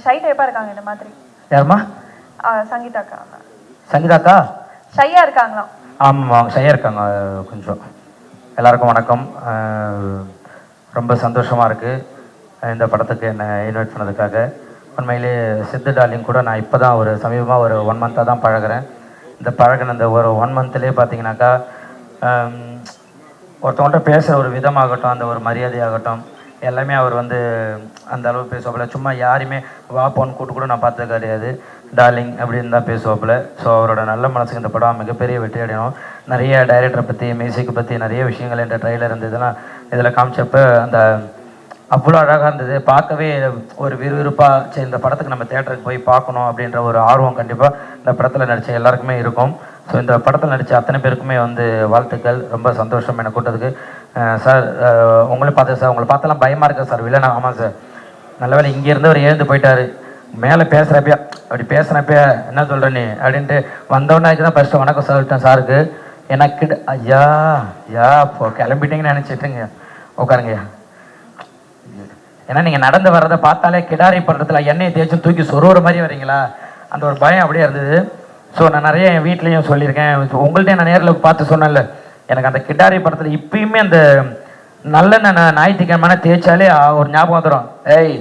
Shy டைப்பாக இருக்காங்க இந்த மாதிரி. யாருமா? சங்கீதாக்கா. சங்கீதாக்கா ஷையா இருக்காங்களா? ஆமாம், ஷையாக இருக்காங்க கொஞ்சம். எல்லாருக்கும் வணக்கம். ரொம்ப சந்தோஷமாக இருக்குது இந்த படத்துக்கு என்னை இன்வைட் பண்ணதுக்காக. உண்மையிலே சித்து டார்லிங் கூட நான் இப்போ தான் ஒரு சமீபமாக ஒரு 1 மந்த்தாக தான் பழகிறேன். இந்த பழகின இந்த ஒரு 1 மந்த்லேயே பார்த்தீங்கன்னாக்கா ஒருத்தவங்கள்ட்ட பேசுகிற ஒரு விதமாகட்டும், அந்த ஒரு மரியாதையாகட்டும், எல்லாமே அவர் வந்து அந்த அளவு பேசுவாப்பில். சும்மா யாரையுமே வா போன்னு கூட்டு கூட நான் பார்த்தது கிடையாது. டார்லிங் அப்படின்னு தான் பேசுவாப்பில். ஸோ அவரோட நல்ல மனசுக்கு இந்த படம் மிகப்பெரிய வெற்றி அடையணும். நிறைய டைரக்டரை பற்றி, மியூசிக்கை பற்றி நிறைய விஷயங்கள் என்ற ட்ரெய்லர் இருந்ததுலாம் இதில் காமிச்சப்போ அந்த அவ்வளோ அழகாக இருந்தது. பார்க்கவே ஒரு விறுவிறுப்பாக சரி இந்த படத்துக்கு நம்ம தேட்டருக்கு போய் பார்க்கணும் அப்படின்ற ஒரு ஆர்வம் கண்டிப்பாக இந்த படத்தில் நடித்த எல்லாருக்குமே இருக்கும். ஸோ இந்த படத்தில் நடித்த அத்தனை பேருக்குமே வந்து வாழ்த்துக்கள். ரொம்ப சந்தோஷம் என்னை கூட்டதுக்கு. சார் உங்களே பார்த்தேன் சார், உங்களை பார்த்தெல்லாம் பயமாக இருக்கா சார்? இல்லைண்ணா ஆமாம் சார். நல்ல வேலை இங்கேருந்து அவர் எழுந்து போயிட்டார். மேலே பேசுகிறப்ப அப்படி பேசுகிறப்ப என்ன சொல்கிற நீ அப்படின்ட்டு வந்தோடனே தான் ஃபஸ்ட்டு வணக்கம் சொல்லிட்டேன் சாருக்கு. எனக்கு ஐயா ஐயா இப்போ கிளம்பிட்டீங்கன்னு நினச்சிட்டுங்க. உட்காருங்கய்யா. ஏன்னா நீங்கள் நடந்து வர்றதை பார்த்தாலே கிடாரி படுறதுல எண்ணெயை தேய்ச்சும் தூக்கி சொருகிற மாதிரி வரீங்களா, அந்த ஒரு பயம் அப்படியே இருந்தது. ஸோ நான் நிறைய என் வீட்லேயும் சொல்லியிருக்கேன், உங்கள்கிட்ட நான் நேரில் பார்த்து சொன்னேன்ல, எனக்கு அந்த கிடாரி படத்தில் இப்பயுமே அந்த நல்ல நான் ஞாயிற்றுக்கிழமை தேய்ச்சாலே ஒரு ஞாபகம் வந்துடும். ஏய்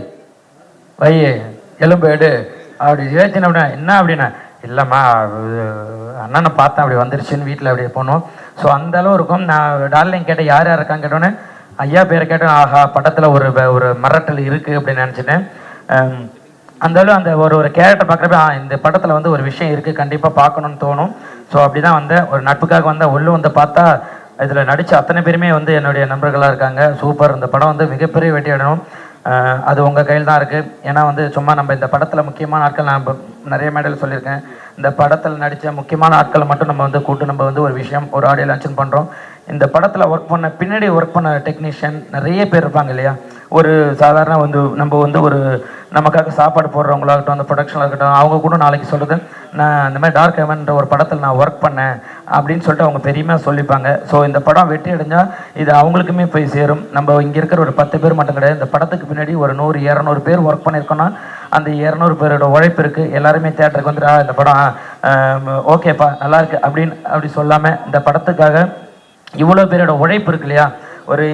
வை எலும்பு எடு அப்படி ஏச்சின அப்படின்னா என்ன அப்படின்னா இல்லைம்மா அண்ணனை பார்த்தேன் அப்படி வந்துருச்சுன்னு வீட்டில் அப்படியே போனோம். ஸோ அந்த அளவு இருக்கும். நான் டார்லிங் கேட்டேன் யார் யார் இருக்கான்னு கேட்டோன்னே ஐயா பேரை கேட்டேன். ஆஹா படத்தில் ஒரு மிரட்டல் இருக்குது அப்படின்னு நினச்சிட்டேன். அந்த அளவு அந்த ஒரு கேரக்டர் பார்க்குறப்ப இந்த படத்தில் வந்து ஒரு விஷயம் இருக்குது, கண்டிப்பாக பார்க்கணுன்னு தோணும். ஸோ அப்படி தான் வந்தேன். ஒரு நட்புக்காக வந்தேன். உள்ளே வந்து பார்த்தா இதில் நடித்த அத்தனை பேருமே வந்து என்னுடைய நண்பர்களாக இருக்காங்க. சூப்பர். இந்த படம் வந்து மிகப்பெரிய வெற்றி அடையணும். அது உங்கள் கையில் தான் இருக்குது. ஏன்னா வந்து சும்மா நம்ம இந்த படத்தில் முக்கியமான ஆட்கள் நான் நிறைய மேடையில் சொல்லியிருக்கேன். இந்த படத்தில் நடித்த முக்கியமான ஆட்களை மட்டும் நம்ம வந்து கூட்டு நம்ம வந்து ஒரு விஷயம் ஒரு ஆடியோ லான்ச் பண்ணுறோம். இந்த படத்தில் ஒர்க் பண்ண பின்னாடி ஒர்க் பண்ண டெக்னீஷியன் நிறைய பேர் இருப்பாங்க இல்லையா. ஒரு சாதாரண வந்து நம்ம வந்து ஒரு நமக்காக சாப்பாடு போடுறவங்களாகட்டும், அந்த ப்ரொடக்ஷனாக இருக்கட்டும், அவங்க கூட நாளைக்கு சொல்கிறது நான் இந்த மாதிரி டார்க் ஹெவன்ன்ற ஒரு படத்தில் நான் ஒர்க் பண்ணேன் அப்படின்னு சொல்லிட்டு அவங்க பெரியமாக சொல்லிப்பாங்க. ஸோ இந்த படம் வெற்றி அடைஞ்சால் இது அவங்களுக்குமே போய் சேரும். நம்ம இங்கே இருக்கிற ஒரு 10 பேர் மட்டும் கிடையாது, இந்த படத்துக்கு பின்னாடி ஒரு 100-200 பேர் ஒர்க் பண்ணியிருக்கோன்னா அந்த 200 பேரோட உழைப்பு இருக்குது. எல்லாருமே தேட்டருக்கு வந்துடா இந்த படம் ஓகேப்பா நல்லாயிருக்கு அப்படி சொல்லாமல் இந்த படத்துக்காக இவ்வளோ பேரோட உழைப்பு இருக்கு இல்லையா.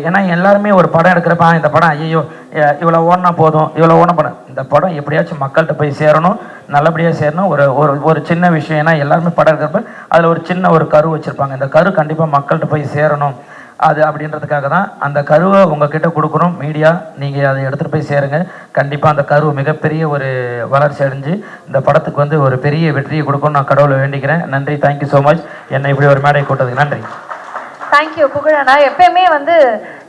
ஏன்னா எல்லாருமே ஒரு படம் எடுக்கிறப்ப இந்த படம் ஐயோ இவ்வளோ ஓடினா போதும், இவ்வளோ ஓன படம், இந்த படம் எப்படியாச்சும் மக்கள்கிட்ட போய் சேரணும், நல்லபடியாக சேரணும். ஒரு சின்ன விஷயம். ஏன்னா எல்லாருமே படம் எடுக்கிறப்ப அதில் ஒரு சின்ன ஒரு கரு வச்சுருப்பாங்க. இந்த கரு கண்டிப்பாக மக்கள்கிட்ட போய் சேரணும். அது அப்படின்றதுக்காக தான் அந்த கருவை உங்ககிட்ட கொடுக்குறோம். மீடியா நீங்கள் அதை எடுத்துகிட்டு போய் சேருங்க. கண்டிப்பாக அந்த கருவை மிகப்பெரிய ஒரு வளர்ச்சி அடைஞ்சு இந்த படத்துக்கு வந்து ஒரு பெரிய வெற்றியை கொடுக்கணும்னு நான் கடவுளை வேண்டிக்கிறேன். நன்றி. தேங்க்யூ ஸோ மச் என்னை இப்படி ஒரு மேடை கூட்டதுக்கு நன்றி. தேங்க்யூ புகழண்ணா. எப்பயுமே வந்து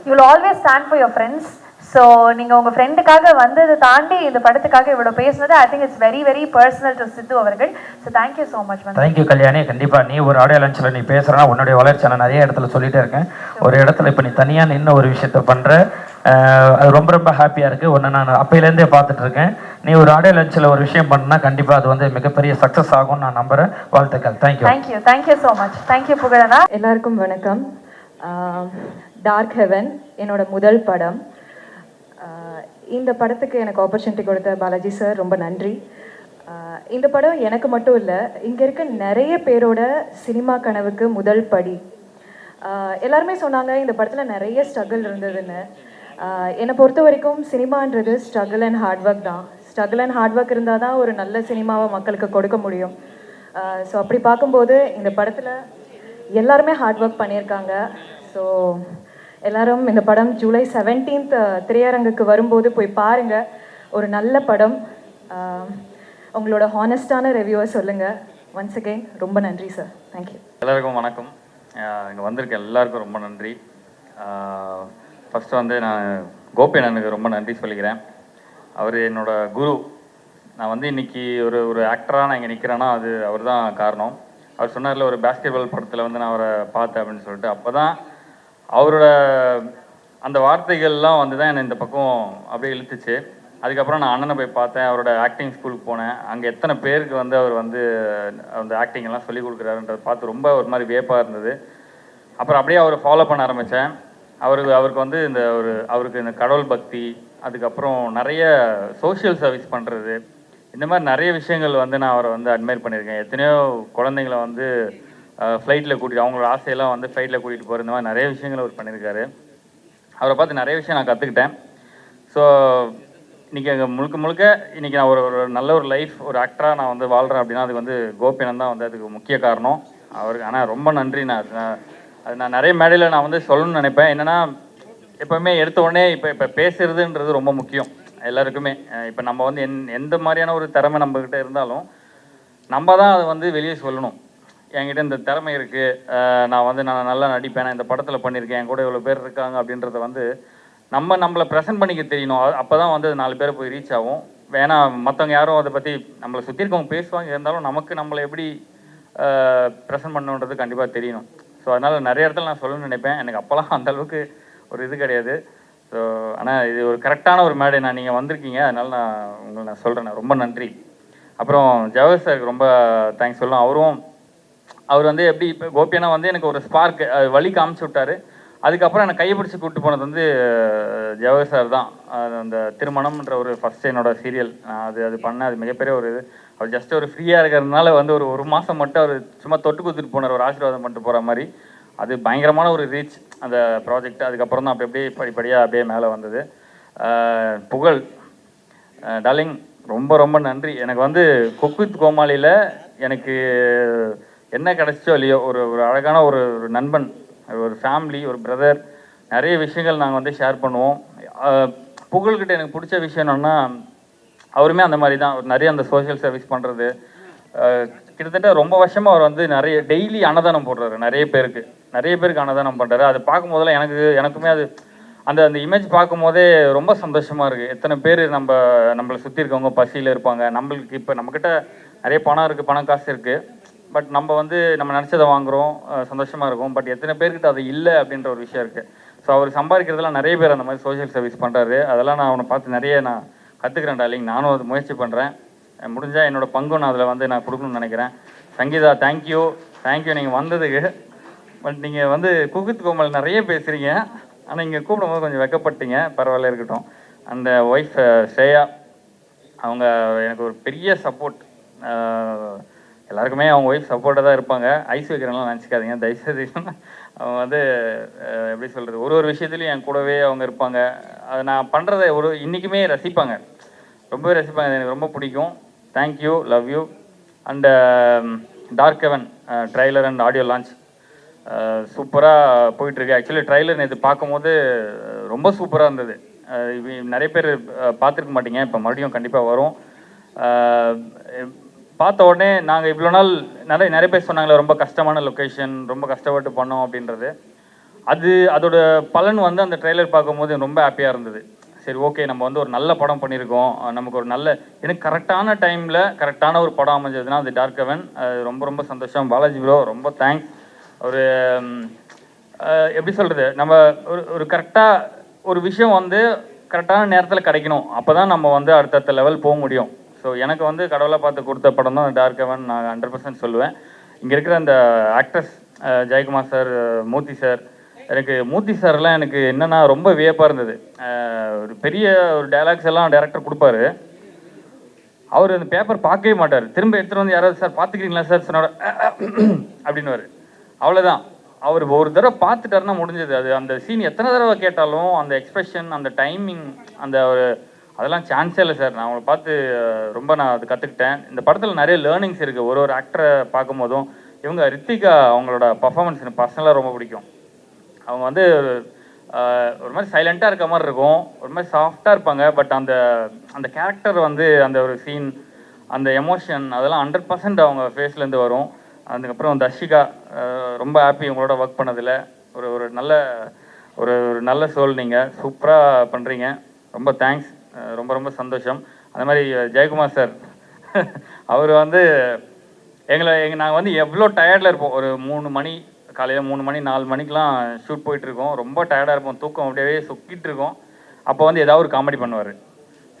you will always stand for your friends. So நீங்கள் உங்கள் ஃப்ரெண்டுக்காக வந்ததை தாண்டி இந்த படத்துக்காக இவ்வளோ பேசுனது I think it's very very personal to Siddhu அவர்கள். So thank you so much ma'am. Thank you Kalyani. கண்டிப்பாக நீ ஒரு ஆடியோ லான்ச்சில் நீ பேசுகிறனா உன்னுடைய வளர்ச்சி நான் நிறைய இடத்துல சொல்லிகிட்டே இருக்கேன். ஒரு இடத்துல இப்போ நீ தனியாக நின்று ஒரு விஷயத்த பண்ணுற அது ரொம்ப ரொம்ப ஹாப்பியாக இருக்குது. ஒன்று நான் அப்பையிலேருந்தே பார்த்துட்டு இருக்கேன். நீ ஒரு ஆடியோ லான்ச்சில் ஒரு விஷயம் பண்ணா கண்டிப்பாக அது வந்து மிகப்பெரிய சக்ஸஸ் ஆகும்னு நான் நம்புகிறேன். வாழ்த்துக்கள். Thank you. Thank you. Thank you so much. Thank you புகழண்ணா. எல்லாருக்கும் வணக்கம். டார்க் ஹெவன் என்னோட முதல் படம். இந்த படத்துக்கு எனக்கு ஆப்பர்ச்சுனிட்டி கொடுத்த பாலாஜி சார் ரொம்ப நன்றி. இந்த படம் எனக்கு மட்டும் இல்லை, இங்கே இருக்க நிறைய பேரோட சினிமா கனவுக்கு முதல் படி. எல்லாருமே சொன்னாங்க இந்த படத்தில் நிறைய ஸ்ட்ரகிள் இருந்ததுன்னு. என்னை பொறுத்த வரைக்கும் சினிமான்றது ஸ்ட்ரகிள் அண்ட் ஹார்ட் ஒர்க் தான். ஸ்ட்ரகிள் அண்ட் ஹார்ட் ஒர்க் இருந்தால் தான் ஒரு நல்ல சினிமாவை மக்களுக்கு கொடுக்க முடியும். ஸோ அப்படி பார்க்கும்போது இந்த படத்தில் எல்லாருமே ஹார்ட் ஒர்க் பண்ணியிருக்காங்க. ஸோ எல்லாரும் இந்த படம் ஜூலை 17th திரையரங்குக்கு வரும்போது போய் பாருங்கள். ஒரு நல்ல படம். உங்களோட ஹானஸ்டான ரிவ்யூவை சொல்லுங்கள். ஒன்ஸ் அகெயின் ரொம்ப நன்றி சார். தேங்க்யூ. எல்லாருக்கும் வணக்கம். இங்கே வந்திருக்க எல்லாருக்கும் ரொம்ப நன்றி. ஃபஸ்ட்டு வந்து நான் கோபி அண்ணனுக்கு ரொம்ப நன்றி சொல்லிக்கிறேன். அவர் என்னோட குரு. நான் வந்து இன்றைக்கி ஒரு ஆக்டராக நான் இங்கே நிற்கிறேன்னா அது அவர் தான் காரணம். அவர் சொன்னார்ல ஒரு பேஸ்கெட்பால் படத்தில் வந்து நான் அவரை பார்த்தேன் அப்படின்னு சொல்லிட்டு, அப்போ தான் அவரோட அந்த வார்த்தைகள்லாம் வந்து தான் என்னை இந்த பக்கம் அப்படியே இழுத்துச்சு. அதுக்கப்புறம் நான் அண்ணனை போய் பார்த்தேன், அவரோட ஆக்டிங் ஸ்கூலுக்கு போனேன். அங்கே எத்தனை பேருக்கு வந்து அவர் வந்து அந்த ஆக்டிங்கெல்லாம் சொல்லிக் கொடுக்குறாருன்றதை பார்த்து ரொம்ப ஒரு மாதிரி வியப்பாக இருந்தது. அப்புறம் அப்படியே அவரை ஃபாலோ பண்ண ஆரம்பித்தேன். அவருக்கு வந்து அவருக்கு இந்த கடவுள் பக்தி, அதுக்கப்புறம் நிறைய சோஷியல் சர்வீஸ் பண்ணுறது, இந்த மாதிரி நிறைய விஷயங்கள் வந்து நான் அவரை வந்து அட்மையர் பண்ணியிருக்கேன். எத்தனையோ குழந்தைங்கள வந்து ஃப்ளைட்டில் கூட்டிகிட்டு, அவங்களோட ஆசையெல்லாம் வந்து ஃப்ளைட்டில் கூட்டிகிட்டு போகிற இந்த மாதிரி நிறைய விஷயங்கள் அவர் பண்ணியிருக்காரு. அவரை பார்த்து நிறைய விஷயம் நான் கற்றுக்கிட்டேன். ஸோ இன்றைக்கி அங்கே முழுக்க முழுக்க இன்றைக்கி நான் ஒரு நல்ல ஒரு லைஃப், ஒரு ஆக்டராக நான் வந்து வாழ்கிறேன் அப்படின்னா அதுக்கு வந்து கோபிநாத் தான் வந்து அதுக்கு முக்கிய காரணம். அவருக்கு ஆனால் ரொம்ப நன்றி. அது நான் நிறைய மேடையில் நான் வந்து சொல்லணும்னு நினைப்பேன். என்னென்னா எப்போவுமே எடுத்த உடனே இப்போ பேசுகிறதுன்றது ரொம்ப முக்கியம் எல்லாருக்குமே. இப்போ நம்ம வந்து எந்த மாதிரியான ஒரு திறமை நம்மக்கிட்ட இருந்தாலும் நம்ம தான் அதை வந்து வெளியே சொல்லணும். என்கிட்ட இந்த திறமை இருக்குது, நான் நல்லா நடிப்பேன், நான் இந்த படத்தில் பண்ணியிருக்கேன், என் கூட இவ்வளோ பேர் இருக்காங்க அப்படின்றத வந்து நம்மளை ப்ரெசென்ட் பண்ணிக்க தெரியணும். அப்போ தான் வந்து 4 பேரை போய் ரீச் ஆகும். வேணா மற்றவங்க யாரும் அதை பற்றி நம்மளை சுற்றி இருக்கவங்க பேசுவாங்க, இருந்தாலும் நம்மளை எப்படி ப்ரெசென்ட் பண்ணணுன்றது கண்டிப்பாக தெரியணும். ஸோ அதனால் நிறைய இடத்துல நான் சொல்லணும்னு நினைப்பேன். எனக்கு அப்போல்லாம் அந்தளவுக்கு ஒரு இது கிடையாது. ஸோ ஆனால் இது ஒரு கரெக்டான ஒரு மேடை. நீங்கள் வந்திருக்கீங்க, அதனால் நான் சொல்கிறேன். ரொம்ப நன்றி. அப்புறம் ஜவஹர் சாருக்கு ரொம்ப தேங்க்ஸ் சொல்லணும். அவர் வந்து எப்படி இப்போ கோபியனா வந்து எனக்கு ஒரு ஸ்பார்க் வழி காமிச்சு விட்டார். அதுக்கப்புறம் எனக்கு கையை பிடிச்சி கூப்பிட்டு போனது வந்து ஜவஹர் சார் தான். அந்த திருமணம்ன்ற ஒரு ஃபஸ்ட் என்னோட சீரியல் அது பண்ணேன். அது மிகப்பெரிய ஒரு இது. அவர் ஜஸ்ட் ஒரு ஃப்ரீயாக இருக்கிறதுனால வந்து ஒரு மாதம் மட்டும் அவர் சும்மா தொட்டு கொடுத்துட்டு போனார், ஒரு ஆசீர்வாதம் பண்ணிட்டு போகிற மாதிரி. அது பயங்கரமான ஒரு ரீச் அந்த ப்ராஜெக்ட். அதுக்கப்புறம் தான் அப்படியே படிப்படியாக அப்படியே மேலே வந்தது. புகழ் டார்லிங், ரொம்ப ரொம்ப நன்றி. எனக்கு வந்து குக் வித் கோமாளியில் எனக்கு என்ன கிடச்சோ இல்லையோ ஒரு அழகான ஒரு நண்பன், ஒரு ஃபேமிலி, ஒரு பிரதர், நிறைய விஷயங்கள் நாங்கள் வந்து ஷேர் பண்ணுவோம். புகழ்கிட்ட எனக்கு பிடிச்ச விஷயம் என்னென்னா அவருமே அந்த மாதிரி தான் நிறைய அந்த சோஷியல் சர்வீஸ் பண்ணுறது. கிட்டத்தட்ட ரொம்ப வருஷமாக அவர் வந்து நிறைய டெய்லி அன்னதானம் போடுறாரு, நிறைய பேருக்கு அன்னதானம் பண்ணுறாரு. அது பார்க்கும்போதெல்லாம் எனக்குமே அது அந்த இமேஜ் பார்க்கும்போதே ரொம்ப சந்தோஷமாக இருக்குது. எத்தனை பேர் நம்மளை சுற்றி இருக்கவங்க பசியில் இருப்பாங்க. நம்மளுக்கு இப்போ நம்மக்கிட்ட நிறைய பணம் இருக்குது, பணம் காசு இருக்குது, பட் நம்ம நினச்சதை வாங்குகிறோம், சந்தோஷமாக இருக்கும். பட் எத்தனை பேர்கிட்ட அது இல்லை அப்படின்ற ஒரு விஷயம் இருக்குது. ஸோ அவர் சம்பாதிக்கிறதுலாம் நிறைய பேர் அந்த மாதிரி சோஷியல் சர்வீஸ் பண்ணுறாரு. அதெல்லாம் நான் அவனை பார்த்து நிறைய நான் கற்றுக்கிறேன் டார்லிங். நானும் அது முயற்சி பண்ணுறேன். முடிஞ்சால் என்னோடய பங்கும் நான் அதில் வந்து நான் கொடுக்கணும்னு நினைக்கிறேன். சங்கீதா, தேங்க்யூ நீங்கள் வந்ததுக்கு. பட் நீங்கள் வந்து குக் வித் கோமாளி நிறைய பேசுகிறீங்க, ஆனால் இங்கே கூப்பிடும்போது கொஞ்சம் வெக்கப்பட்டீங்க. பரவாயில்ல, இருக்கட்டும். அந்த ஒய்ஃப் ஸ்ரேயா, அவங்க எனக்கு ஒரு பெரிய சப்போர்ட். எல்லாருக்குமே அவங்க ஒய்ஃப் சப்போர்ட்டாக தான் இருப்பாங்க. ஐஸ் வைக்கிறனால நினச்சிக்காதீங்க தயவுசெய்து. அவங்க வந்து எப்படி சொல்கிறது, ஒரு விஷயத்துலையும் என் கூடவே அவங்க இருப்பாங்க. அதை நான் பண்ணுறதை இன்றைக்குமே ரசிப்பாங்க, ரொம்பவே ரசிப்பாங்க. எனக்கு ரொம்ப பிடிக்கும். Thank you, love you. And Dark Heaven trailer and audio launch சூப்பராக போயிட்டுருக்கு. ஆக்சுவலி ட்ரைலர் நேற்று பார்க்கும்போது ரொம்ப சூப்பராக இருந்தது. நிறைய பேர் பார்த்துருக்க மாட்டீங்க, இப்போ மறுபடியும் கண்டிப்பாக வரும். பார்த்த உடனே நாங்கள் இவ்வளோ நாள் நிறைய பேர் சொன்னாங்களே ரொம்ப கஷ்டமான லொக்கேஷன், ரொம்ப கஷ்டப்பட்டு பண்ணோம் அப்படின்றது. அதோட பலன் வந்து அந்த ட்ரெய்லர் பார்க்கும்போது ரொம்ப ஹாப்பியாக இருந்தது. சரி, ஓகே, நம்ம வந்து ஒரு நல்ல படம் பண்ணியிருக்கோம், நமக்கு ஒரு எனக்கு கரெக்டான டைமில் கரெக்டான ஒரு படம் அமைஞ்சதுன்னா அது டார்க் ஹெவன். ரொம்ப ரொம்ப சந்தோஷம். பாலாஜி ப்ரோ ரொம்ப தேங்க்ஸ். எப்படி சொல்கிறது, நம்ம ஒரு கரெக்டாக ஒரு விஷயம் வந்து கரெக்டான நேரத்தில் கிடைக்கணும், அப்போ தான் நம்ம வந்து அடுத்தடுத்த லெவல் போக முடியும். ஸோ எனக்கு வந்து கடவுளாக பார்த்து கொடுத்த படம் தான் டார்க் ஹெவன். நான் 100% சொல்லுவேன். இங்கே இருக்கிற அந்த ஆக்டர்ஸ் ஜெயக்குமார் சார், மூர்த்தி சார், எனக்கு மூர்த்தி சார்லாம் எனக்கு என்னென்னா ரொம்ப வியப்பாக இருந்தது. ஒரு பெரிய ஒரு டைலாக்ஸ் எல்லாம் டைரக்டர் கொடுப்பாரு, அவர் அந்த பேப்பர் பார்க்கவே மாட்டார். திரும்ப எடுத்துகிட்டு வந்து யாராவது சார் பார்த்துக்கிறீங்களா சார் சொன்னார் அப்படின்னுவார். அவ்வளோதான். அவர் ஒரு தடவை பார்த்துட்டாருன்னா முடிஞ்சது. அந்த சீன் எத்தனை தடவை கேட்டாலும் அந்த எக்ஸ்பிரஷன், அந்த டைமிங், அதெல்லாம் சான்ஸே இல்லை சார். நான் அவங்களை பார்த்து நான் அது கற்றுக்கிட்டேன். இந்த படத்தில் நிறைய லேர்னிங்ஸ் இருக்குது. ஒரு ஆக்டரை பார்க்கும் போதும் இவங்க ரித்திகா, அவங்களோட பர்ஃபார்மன்ஸ் எனக்கு பர்சனலாக ரொம்ப பிடிக்கும். அவங்க வந்து ஒரு மாதிரி சைலண்ட்டாக இருக்க மாதிரி இருக்கும், ஒரு மாதிரி சாஃப்டாக இருப்பாங்க. பட் அந்த கேரக்டர் வந்து அந்த ஒரு சீன், அந்த எமோஷன், அதெல்லாம் 100% அவங்க ஃபேஸ்லேருந்து வரும். அதுக்கப்புறம் தர்ஷிகா, ரொம்ப ஹாப்பி உங்களோட ஒர்க் பண்ணதில். ஒரு நல்ல சோல், நீங்கள் சூப்பராக பண்ணுறீங்க. ரொம்ப தேங்க்ஸ். ரொம்ப ரொம்ப சந்தோஷம். அந்த மாதிரி ஜெயக்குமார் சார், அவர் வந்து நாங்கள் வந்து எவ்வளோ டயர்டில் இருப்போம். ஒரு 3 மணி, காலையில் 3 மணி 4 மணிக்கெலாம் ஷூட் போயிட்டுருக்கோம். ரொம்ப டயர்டாக இருப்போம், தூக்கம் அப்படியே சொக்கிட்டு இருக்கோம். அப்போ வந்து ஏதாவது ஒரு காமெடி பண்ணுவார்,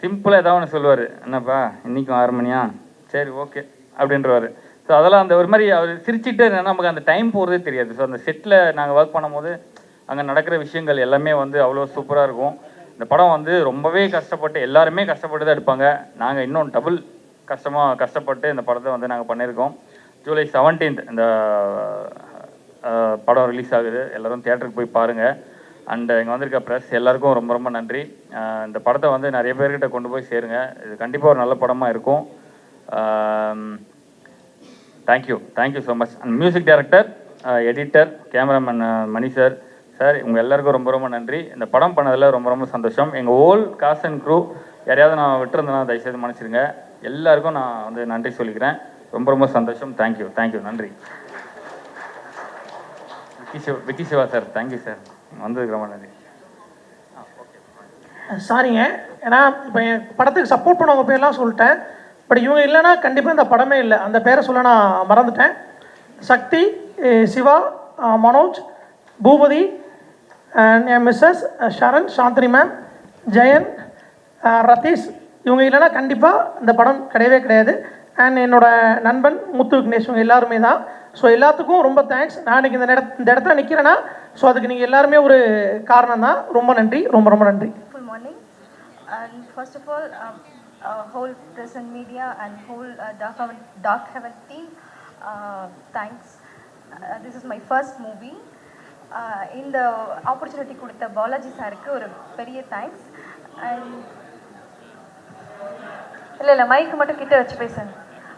சிம்பிளாக ஏதாவது ஒன்று சொல்லுவார். என்னப்பா இன்றைக்கும் 6 மணியா, சரி ஓகே அப்படின்றவார். ஸோ அதெல்லாம் அந்த ஒரு மாதிரி அவர் சிரிச்சுட்டு நமக்கு அந்த டைம் போகிறதே தெரியாது. ஸோ அந்த செட்டில் நாங்கள் ஒர்க் பண்ணும்போது அங்கே நடக்கிற விஷயங்கள் எல்லாமே வந்து அவ்வளோ சூப்பராக இருக்கும். இந்த படம் வந்து ரொம்பவே கஷ்டப்பட்டு, எல்லாருமே கஷ்டப்பட்டு தான் எடுப்பாங்க. நாங்கள் இன்னும் டபுள் கஷ்டப்பட்டு இந்த படத்தை வந்து நாங்கள் பண்ணியிருக்கோம். ஜூலை 17th இந்த படம் ரிலீஸ் ஆகுது. எல்லோரும் தியேட்டருக்கு போய் பாருங்கள். அண்ட் இங்கே வந்திருக்க ப்ரெஸ் எல்லாருக்கும் ரொம்ப ரொம்ப நன்றி. இந்த படத்தை வந்து நிறைய பேர்கிட்ட கொண்டு போய் சேருங்க. இது கண்டிப்பாக ஒரு நல்ல படமாக இருக்கும். Thank you so much. And music director, editor, cameraman Mani sir, உங்கள் எல்லாருக்கும் ரொம்ப ரொம்ப நன்றி. இந்த படம் பண்ணதில் ரொம்ப ரொம்ப சந்தோஷம். எங்கள் ஹோல் காஸ்ட் அண்ட் க்ரூ யாரையாவது நான் விட்டுருந்தேன்னா தயவுசெய்து மன்னிச்சிருங்க. எல்லாருக்கும் நான் வந்து நன்றி சொல்லிக்கிறேன். ரொம்ப ரொம்ப சந்தோஷம். தேங்க்யூ நன்றி. Vicky Siva sir, thank you sir, வந்ததுக்கு ரொம்ப நன்றி. சாரிங்க, ஏன்னா இப்போ என் படத்துக்கு சப்போர்ட் பண்ணவங்க பேர்லாம் சொல்லிட்டேன். பட் இவங்க இல்லைன்னா கண்டிப்பாக இந்த படமே இல்லை. அந்த பேரை சொல்ல நான் மறந்துட்டேன். சக்தி, சிவா, மனோஜ், பூபதி, என் மிஸ்ஸஸ் ஷரண், சாந்தினி மேம், ஜெயன், ரதீஷ், இவங்க இல்லைன்னா கண்டிப்பாக இந்த படம் கிடையவே கிடையாது. அண்ட் என்னோட நண்பன் முத்து விக்னேஷ், இவங்க எல்லாருமே தான். ஸோ எல்லாத்துக்கும் ரொம்ப தேங்க்ஸ். நான் இன்றைக்கி இந்த இடத்துல நிற்கிறேன்னா ஸோ அதுக்கு நீங்கள் எல்லாருமே ஒரு காரணம் தான். ரொம்ப நன்றி, ரொம்ப ரொம்ப நன்றி. Good morning, and first of all, whole press and media and whole Dark Heaven team, thanks. This is my first movie. இந்த ஆப்பர்ச்சுனிட்டி கொடுத்த பாலாஜி சாருக்கு ஒரு பெரிய தேங்க்ஸ். அண்ட் இல்லை மைக்கு மட்டும் கிட்ட வச்சு பேசுங்க.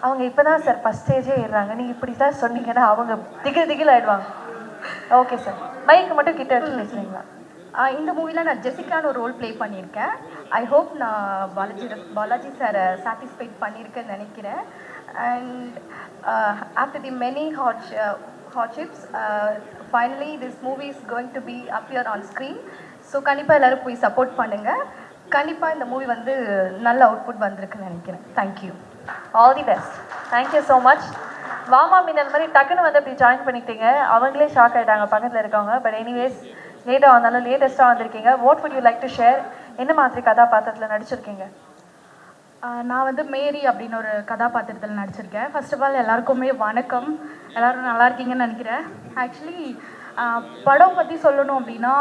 அவங்க இப்போ தான் சார் ஃபஸ்ட் ஸ்டேஜே ஏறுறாங்க. நீங்கள் இப்படி தான் சொன்னீங்கன்னா அவங்க திகில் ஆகிடுவாங்க. ஓகே சார், மைக்கு மட்டும் கிட்ட வச்சு பேசுகிறீங்களா? இந்த மூவியில் நான் ஜெசிகான்னு ஒரு ரோல் ப்ளே பண்ணியிருக்கேன். ஐ ஹோப் நான் பாலாஜி சாரை சாட்டிஸ்ஃபைட் பண்ணியிருக்கேன்னு நினைக்கிறேன். And after the many hardships, finally this movie is going to be appear on screen. So கண்டிப்பாக எல்லோரும் போய் சப்போர்ட் பண்ணுங்கள். கண்டிப்பாக இந்த மூவி வந்து நல்ல அவுட்புட் வந்திருக்குன்னு நினைக்கிறேன். Thank you, all the best. Thank you so much. வாமா மீனல் மாதிரி டக்குன்னு வந்து அப்படி ஜாயின் பண்ணிக்கிட்டீங்க. அவங்களே ஷாக் ஆகிட்டாங்க பக்கத்தில் இருக்கவங்க. பட் எனிவேஸ், லேட்டாக வந்தாலும் லேட்டஸ்ட்டாக வந்திருக்கீங்க. What would you like to share? என்ன மாதிரி கதாபாத்திரத்தில் நடிச்சிருக்கீங்க? நான் வந்து மேரி அப்படின்னு ஒரு கதாபாத்திரத்தில் நடிச்சிருக்கேன். ஃபர்ஸ்ட் ஆஃப் ஆல் எல்லாருக்குமே வணக்கம். எல்லோரும் நல்லா இருக்கீங்கன்னு நினைக்கிறேன். ஆக்சுவலி படம் பற்றி சொல்லணும் அப்படின்னா,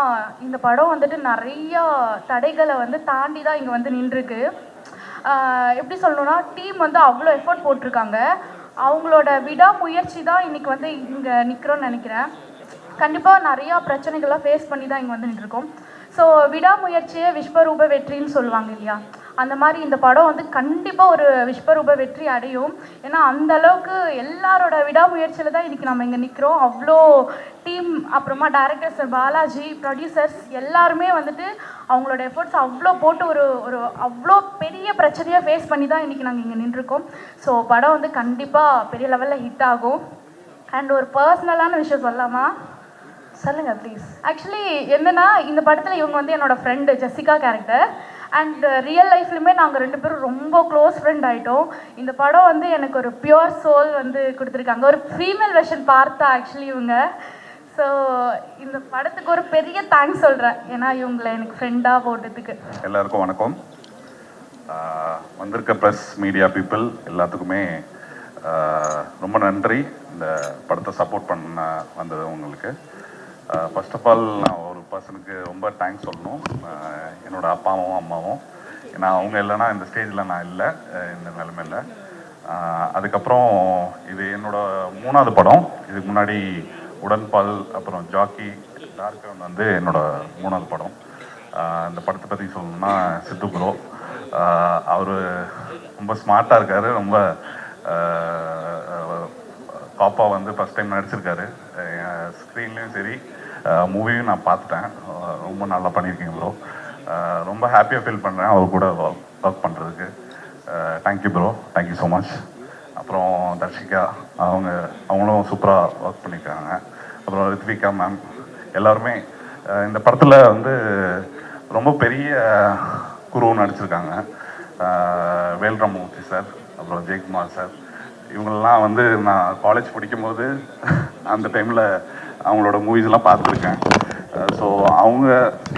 இந்த படம் வந்துட்டு நிறையா தடைகளை வந்து தாண்டி தான் இங்கே வந்து நின்றுருக்கு. எப்படி சொல்லணும்னா, டீம் வந்து அவ்வளோ எஃபர்ட் போட்டிருக்காங்க. அவங்களோட விடாமுயற்சி தான் இன்றைக்கி வந்து இங்கே நிற்கிறோன்னு நினைக்கிறேன். கண்டிப்பாக நிறையா பிரச்சனைகள்லாம் ஃபேஸ் பண்ணி தான் இங்கே வந்து நின்றுருக்கோம். ஸோ விடாமுயற்சியே விஸ்வரூப வெற்றின்னு சொல்லுவாங்க இல்லையா, அந்த மாதிரி இந்த படம் வந்து கண்டிப்பாக ஒரு விஸ்வரூப வெற்றி அடையும். ஏன்னா அந்த அளவுக்கு எல்லாரோட விடாமுயற்சியில் தான் இன்றைக்கி நம்ம இங்கே நிற்கிறோம். அவ்வளோ டீம், அப்புறமா டைரக்டர்ஸ் பாலாஜி, ப்ரொடியூசர்ஸ் எல்லாருமே வந்துட்டு அவங்களோட எஃபர்ட்ஸ் அவ்வளோ போட்டு ஒரு அவ்வளோ பெரிய பிரச்சனையை ஃபேஸ் பண்ணி தான் இன்றைக்கி நாங்கள் இங்கே நின்றுருக்கோம். ஸோ படம் வந்து கண்டிப்பாக பெரிய லெவலில் ஹிட் ஆகும். அண்ட் ஒரு பர்சனலான விஷயம் சொல்லலாமா? சொல்லுங்கள் ப்ளீஸ். ஆக்சுவலி என்னென்னா, இந்த படத்தில் இவங்க வந்து என்னோடய friend Jessica character. And real லைஃப்லையுமே நாங்கள் 2 பேரும் ரொம்ப க்ளோஸ் ஃப்ரெண்ட் ஆகிட்டோம். இந்த படம் வந்து எனக்கு ஒரு பியூர் சோல் வந்து கொடுத்துருக்காங்க. ஒரு ஃபீமேல் வெர்ஷன் பார்த்தா ஆக்சுவலி இவங்க. ஸோ இந்த படத்துக்கு ஒரு பெரிய தேங்க்ஸ் சொல்கிறேன், ஏன்னா இவங்களை எனக்கு ஃப்ரெண்டாக போட்டதுக்கு. எல்லாருக்கும் வணக்கம். வந்திருக்க ப்ரெஸ் மீடியா பீப்புள் எல்லாத்துக்குமே ரொம்ப நன்றி. இந்த படத்தை சப்போர்ட் பண்ண வந்தது உங்களுக்கு. ஃபர்ஸ்ட் ஆஃப் ஆல் நான் ஒரு பர்சனுக்கு ரொம்ப தேங்க்ஸ் சொல்லணும், என்னோடய அப்பாவும் அம்மாவும். ஏன்னா அவங்க இல்லைன்னா இந்த ஸ்டேஜில் நான் இல்லை, இந்த நிலைமையில். அதுக்கப்புறம் இது என்னோடய 3வது படம். இதுக்கு முன்னாடி உடன்பால், அப்புறம் ஜாக்கி, டார்க் ஹெவன் வந்து என்னோடய 3வது படம். இந்த படத்தை பற்றி சொல்லணும்னா, சித்து ப்ரோ அவர் ரொம்ப ஸ்மார்ட்டாக இருக்கார். ரொம்ப காப்பா வந்து ஃபஸ்ட் டைம் நடிச்சிருக்காரு. ஸ்க்ரீன்லேயும் சரி மூவியும் நான் பார்த்துட்டேன். ரொம்ப நல்லா பண்ணியிருக்கீங்க ப்ரோ. ரொம்ப ஹாப்பியாக ஃபீல் பண்ணுறேன் அவர் கூட ஒர்க் பண்ணுறதுக்கு. Thank you bro, thank you so much. அப்புறம் தர்ஷிகா அவங்களும் சூப்பராக ஒர்க் பண்ணியிருக்காங்க. அப்புறம் ரித்விகா மேம், எல்லாருமே இந்த படத்தில் வந்து ரொம்ப பெரிய குரு நடிச்சிருக்காங்க. வேல்ராமூர்த்தி சார், அப்புறம் ஜெயக்குமார் சார், இவங்களெலாம் வந்து நான் காலேஜ் படிக்கும்போது அந்த டைமில் அவங்களோட மூவிஸ்லாம் பார்த்துருக்கேன். ஸோ அவங்க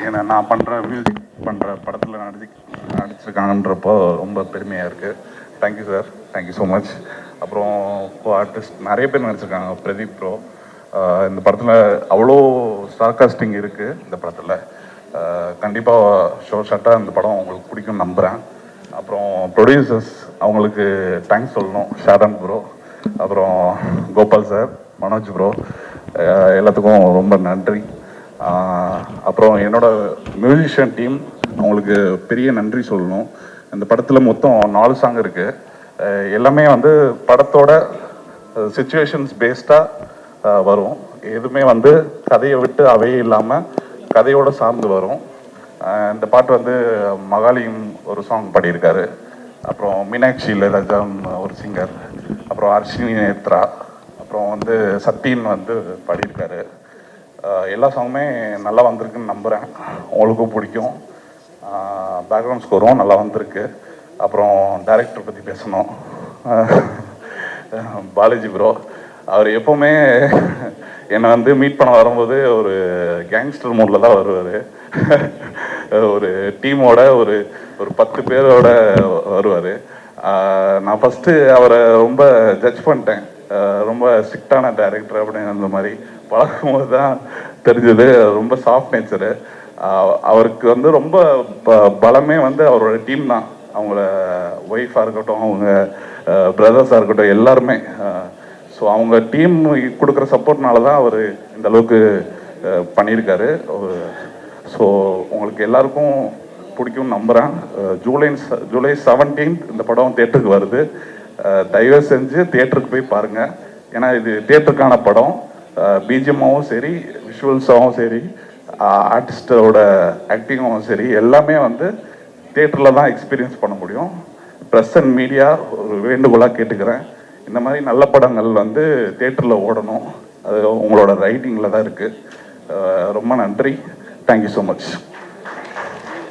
என்னை நான் மியூசிக் பண்ணுற படத்தில் நடிச்சிருக்காங்கன்றப்போ ரொம்ப பெருமையாக இருக்குது. Thank you sir, thank you so much. அப்புறம் ஆர்டிஸ்ட் நிறைய பேர் நடிச்சிருக்காங்க. பிரதீப் ப்ரோ இந்த படத்தில் அவ்வளோ சார்காஸ்டிங் இருக்குது இந்த படத்தில். கண்டிப்பாக ஷார்ட்டாக இந்த படம் உங்களுக்கு பிடிக்கும் நம்புகிறேன். அப்புறம் ப்ரொடியூசர்ஸ் அவங்களுக்கு தேங்க்ஸ் சொல்லணும். ஷாரன் ப்ரோ, அப்புறம் கோபால் சார், மனோஜ் ப்ரோ, எல்லாத்துக்கும் ரொம்ப நன்றி. அப்புறம் என்னோட மியூசிஷியன் டீம் அவங்களுக்கு பெரிய நன்றி சொல்லணும். இந்த படத்தில் மொத்தம் 4 சாங் இருக்குது. எல்லாமே வந்து படத்தோட சிச்சுவேஷன்ஸ் பேஸ்டாக வரும். எதுவுமே வந்து கதையை விட்டு அவையே இல்லாமல் கதையோடு சார்ந்து வரும். இந்த பாட்டு வந்து மகாலியும் ஒரு சாங் பாடியிருக்காரு. அப்புறம் மீனாட்சி இளையராஜன் ஒரு சிங்கர், அப்புறம் அர்ஷினி நேத்ரா, அப்புறம் வந்து சத்தின் வந்து பாடியிருக்காரு. எல்லா சாங்குமே நல்லா வந்திருக்குன்னு நம்புகிறேன். உங்களுக்கும் பிடிக்கும். பேக்ரவுண்ட் ஸ்கோரும் நல்லா வந்திருக்கு. அப்புறம் டைரக்டர் பற்றி பேசணும். பாலாஜி ப்ரோ, அவர் எப்போவுமே என்னை வந்து மீட் பண்ண வரும்போது ஒரு கேங்ஸ்டர் மூடில் தான் வருவார். ஒரு டீமோட ஒரு 10 பேரோட வருவார். நான் ஃபஸ்ட்டு அவரை ரொம்ப ஜட்ஜ் பண்ணிட்டேன். ரொம்ப ஸ்ட்ரிக்டான டைரக்டர் அப்படின்னு அந்த மாதிரி பழகும்போது தான் தெரிஞ்சது. ரொம்ப சாஃப்ட் நேச்சரு. அவருக்கு வந்து ரொம்ப பலமே வந்து அவரோட டீம் தான். அவங்கள ஒய்ஃபாக இருக்கட்டும், அவங்க பிரதர்ஸாக இருக்கட்டும், எல்லாருமே. ஸோ அவங்க டீம் கொடுக்குற சப்போர்ட்னால தான் அவர் இந்த அளவுக்கு பண்ணியிருக்காரு. ஸோ உங்களுக்கு எல்லாருக்கும் பிடிக்கும்னு நம்புகிறேன். ஜூலை 17 இந்த படம் தியேட்டருக்கு வருது. தயவு செஞ்சு தியேட்டருக்கு போய் பாருங்கள். ஏன்னா இது தியேட்டருக்கான படம். பிஜிஎம்மாவும் சரி, விஷுவல்ஸாகவும் சரி, ஆர்டிஸ்டோட ஆக்டிங்காகவும் சரி, எல்லாமே வந்து தியேட்டரில் தான் எக்ஸ்பீரியன்ஸ் பண்ண முடியும். ப்ரெஸ் அண்ட் மீடியா ஒரு வேண்டுகோளாக கேட்டுக்கிறேன். இந்த மாதிரி நல்ல படங்கள் வந்து தியேட்டரில் ஓடணும். அது உங்களோட ரைட்டிங்கில் தான் இருக்குது. ரொம்ப நன்றி. Thank you so much.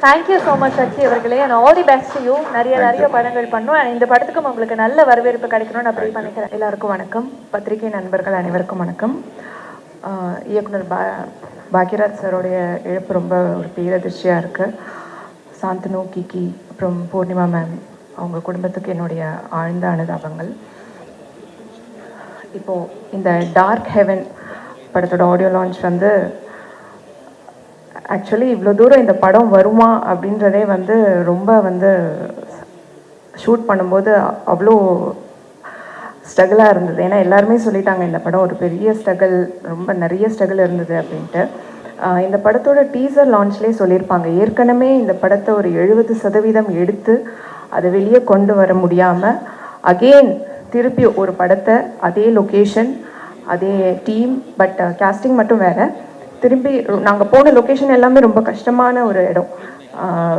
Thank you so much Sachi அவர்களே. And all the best you. நிறைய படங்கள் பண்ணும். அண்ட் இந்த படத்துக்கும் உங்களுக்கு நல்ல வரவேற்பு கிடைக்கணும்னு நான் ப்ரே பண்ணிக்கிறேன். எல்லாருக்கும் வணக்கம். பத்திரிகை நண்பர்கள் அனைவருக்கும் வணக்கம். இயக்குனர் பாக்யராஜ் சாரோடைய இழப்பு ரொம்ப ஒரு பேரதிர்ச்சியாக இருக்குது. சாந்தனு, கிகி, அப்புறம் பூர்ணிமா மேம், அவங்க குடும்பத்துக்கு என்னுடைய ஆழ்ந்த அனுதாபங்கள். இப்போது இந்த டார்க் ஹெவன் படத்தோட ஆடியோ லான்ச் வந்து ஆக்சுவலி இவ்வளோ தூரம் இந்த படம் வருமா அப்படின்றதே வந்து ரொம்ப வந்து ஷூட் பண்ணும்போது அவ்வளோ ஸ்ட்ரகிளாக இருந்தது. ஏன்னா எல்லாருமே சொல்லிட்டாங்க இந்த படம் ஒரு பெரிய ஸ்ட்ரகிள், ரொம்ப நிறைய ஸ்ட்ரகிள் இருந்தது அப்படின்ட்டு. இந்த படத்தோட டீசர் லான்ச்லேயே சொல்லியிருப்பாங்க, ஏற்கனவே இந்த படத்தை ஒரு 70% எடுத்து அதை வெளியே கொண்டு வர முடியாமல் அகெயின் திருப்பி ஒரு படத்தை அதே லொக்கேஷன், அதே டீம், பட் கேஸ்டிங் மட்டும் வேறு. திரும்பி நாங்கள் போன லொக்கேஷன் எல்லாமே ரொம்ப கஷ்டமான ஒரு இடம்.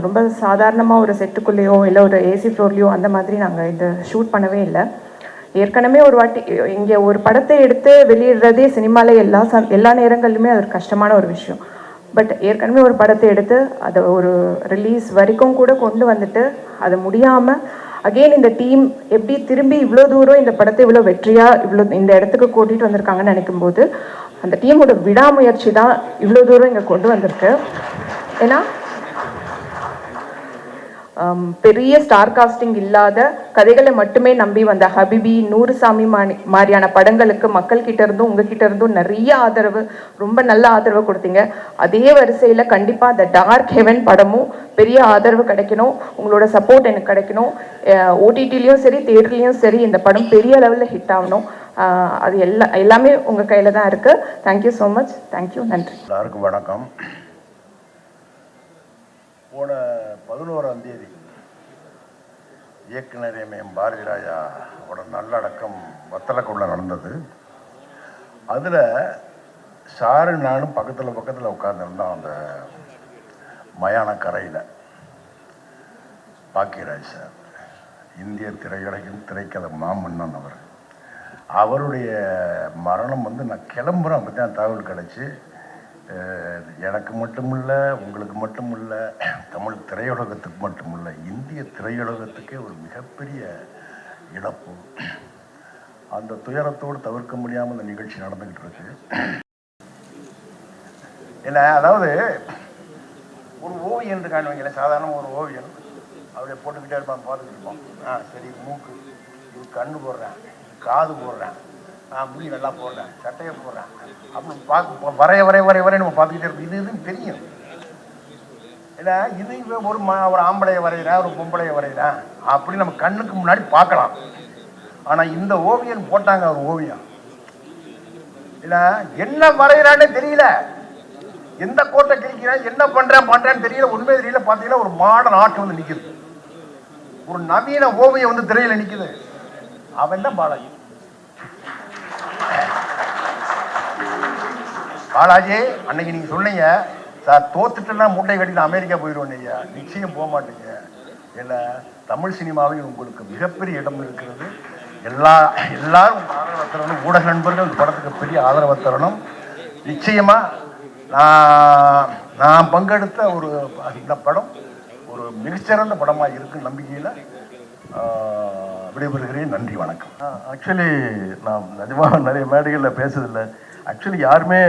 ரொம்ப சாதாரணமாக ஒரு செட்டுக்குள்ளேயோ இல்லை ஒரு ஏசி ஃப்ளோர்லேயோ அந்த மாதிரி நாங்கள் இந்த ஷூட் பண்ணவே இல்லை. ஏற்கனவே ஒரு வாட்டி இங்கே ஒரு படத்தை எடுத்து வெளியிடுறதே சினிமாவில் எல்லா நேரங்கள்லையுமே அது ஒரு கஷ்டமான ஒரு விஷயம். பட் ஏற்கனவே ஒரு படத்தை எடுத்து அதை ஒரு ரிலீஸ் வரைக்கும் கூட கொண்டு வந்துட்டு அது முடியாமல் அகெயின் இந்த டீம் எப்படி திரும்பி இவ்வளோ தூரம் இந்த படத்தை இவ்வளோ வெற்றியாக இவ்வளோ இந்த இடத்துக்கு கூட்டிகிட்டு வந்திருக்காங்கன்னு நினைக்கும்போது அந்த டீமோட விடாமுயற்சி தான் இவ்வளோ தூரம் இங்கே கொண்டு வந்திருக்கு. ஏன்னா பெரிய ஸ்டார் காஸ்டிங் இல்லாத கதைகளை மட்டுமே நம்பி வந்த ஹபிபி, நூறுசாமி மாதிரியான படங்களுக்கு மக்கள்கிட்ட இருந்தும் உங்ககிட்ட இருந்தும் நிறைய ஆதரவு, ரொம்ப நல்ல ஆதரவு கொடுத்தீங்க. அதே வரிசையில் கண்டிப்பாக அந்த டார்க் ஹெவன் படமும் பெரிய ஆதரவு கிடைக்கணும், உங்களோட சப்போர்ட் எனக்கு கிடைக்கணும். ஓடிடிலையும் சரி, தியேட்டர்லேயும் சரி இந்த படம் பெரிய லெவலில் ஹிட் ஆகணும். அது எல்லாமே உங்கள் கையில் தான் இருக்குது. Thank you so much. தேங்க்யூ, நன்றி. எல்லாருக்கும் வணக்கம். போன 11ஆம் தேதி இயக்குனர் எம் பாரதி ராஜாவோட நல்லடக்கம் வத்தலக்குள்ள நடந்தது. அதில் சாரு நானும் பக்கத்தில் உட்காந்துருந்தோம். அந்த மயான கரையில் பாக்கியராஜ் சார், இந்திய திரையுலகின் திரைக்கதை மாமன்னன் அவருடைய மரணம் வந்து நான் கிளம்புறேன். அப்படி தான் தகவல் கிடச்சி, எனக்கு மட்டும் இல்லை, உங்களுக்கு மட்டும் இல்லை, தமிழ் திரையுலகத்துக்கு மட்டும் இல்லை, இந்திய திரையுலகத்துக்கே ஒரு மிகப்பெரிய இழப்பு. அந்த துயரத்தோடு தவிர்க்க முடியாமல் இந்த நிகழ்ச்சி நடந்துக்கிட்டு இருக்கு. என்ன, அதாவது ஒரு ஓவியன் காணுவீங்களே, சாதாரண ஒரு ஓவியன் அப்படியே போட்டுக்கிட்டே இருப்பான், பார்த்துக்கிட்டு இருப்போம். சரி, மூக்கு, இது கண்ணு போடுறேன், காது போடுறேன், முடி நல்லா போடுறேன், சட்டையை போடுறேன் அப்படின்னு வரைய நம்ம பார்த்துக்கிட்டே இருக்கோம். இது தெரியும். இல்லை இது இவன் ஒரு ஆம்பளையை வரைகிறேன் ஒரு பொம்பளையை வரைகிறேன் அப்படி நம்ம கண்ணுக்கு முன்னாடி பார்க்கலாம். ஆனால் இந்த ஓவியம் போட்டாங்க ஒரு ஓவியம், இல்லை என்ன வரைகிறான்னே தெரியல, எந்த கோட்டை கிழிக்கிறேன் என்ன பண்ணுறேன்னு தெரியல, உண்மை தெரியல. பார்த்தீங்கன்னா ஒரு மாடர்ன் ஆர்ட் வந்து நிற்குது, ஒரு நவீன ஓவியம் வந்து திரையில் நிற்குது. அவன் தான் பாலாஜி. பாலாஜி அன்னைக்கு நீங்கள் சொன்னீங்க சார், தோத்துட்டுன்னா மூட்டை கட்டிட்டு அமெரிக்கா போயிடுவோம். ஐயா நிச்சயம் போக மாட்டீங்க. இல்லை தமிழ் சினிமாவில் உங்களுக்கு மிகப்பெரிய இடம் இருக்கிறது. எல்லாரும் ஆதரவு தரணும். ஊடக நண்பர்கள் இந்த படத்துக்கு பெரிய ஆதரவு தரணும். நிச்சயமாக நான் பங்கெடுத்த இந்த படம் ஒரு மிகச்சிறந்த படமாக இருக்குன்னு நம்பிக்கையில் விடைபெறுகிறேன். நன்றி, வணக்கம். ஆக்சுவலி நான் நிஜமாக நிறைய மேடைகளில் பேசுறதில்லை. ஆக்சுவலி யாருமே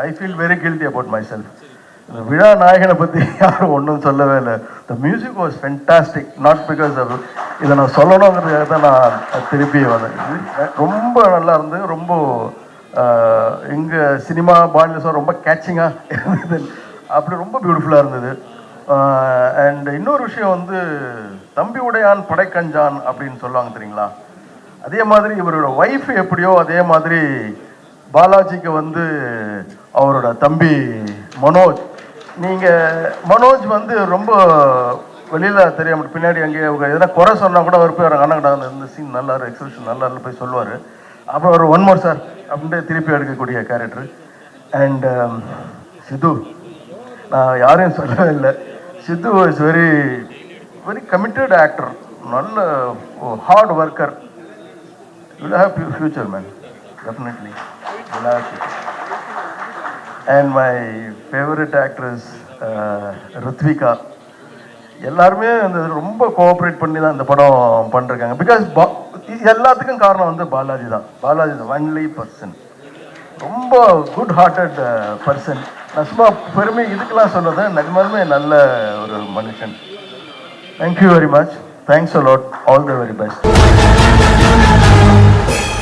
I feel very guilty about myself. இந்த விழா நாயகனை பற்றி யாரும் ஒன்றும் சொல்லவே இல்லை. The music was fantastic. Not because of இதை நான் சொல்லணுங்கிறதுக்காக தான் நான் திருப்பி வந்தேன். ரொம்ப நல்லா இருந்து, ரொம்ப எங்கள் சினிமா பாலிசம் ரொம்ப கேட்சிங்காக இருந்தது. அப்படி ரொம்ப பியூட்டிஃபுல்லாக இருந்தது. அண்ட் இன்னொரு விஷயம் வந்து தம்பி உடையான் படைக்கஞ்சான் அப்படின்னு சொல்லுவாங்க தெரியுங்களா, அதே மாதிரி இவரோட ஒய்ஃப் எப்படியோ அதே மாதிரி பாலாஜிக்கு வந்து அவரோட தம்பி மனோஜ். நீங்கள் மனோஜ் வந்து ரொம்ப வெளியில் தெரியாம பின்னாடி அங்கேயே எதனா குறை சொன்னால் கூட அவர் போய் அவர் அண்ணா இந்த சீன் நல்லா எக்ஸ்பிரஷன் நல்லா போய் சொல்லுவார். அப்புறம் ஒரு ஒன் மோர் சார் அப்படின்ட்டு திருப்பி எடுக்கக்கூடிய கேரக்டர். அண்ட் சித்து, நான் யாரையும் சொல்லவே இல்லை, Siddhu is very very committed actor, நல்ல hard worker. You will have future man, definitely will have future. And my favourite actress Ruthvika. எல்லாருமே இந்த ரொம்ப கோஆப்ரேட் பண்ணி தான் இந்த படம் பண்ணிருக்காங்க. பிகாஸ் எல்லாத்துக்கும் காரணம் வந்து பாலாஜி தான். பாலாஜி தான் ஒன்லி பர்சன், ரொம்ப குட் ஹார்ட்டட் பர்சன். நான் சும்மா பெருமை இதுக்கெல்லாம் சொன்னது, நிஜமாலுமே நல்ல ஒரு மனுஷன். Thank you very much. Thanks a lot. All the very best.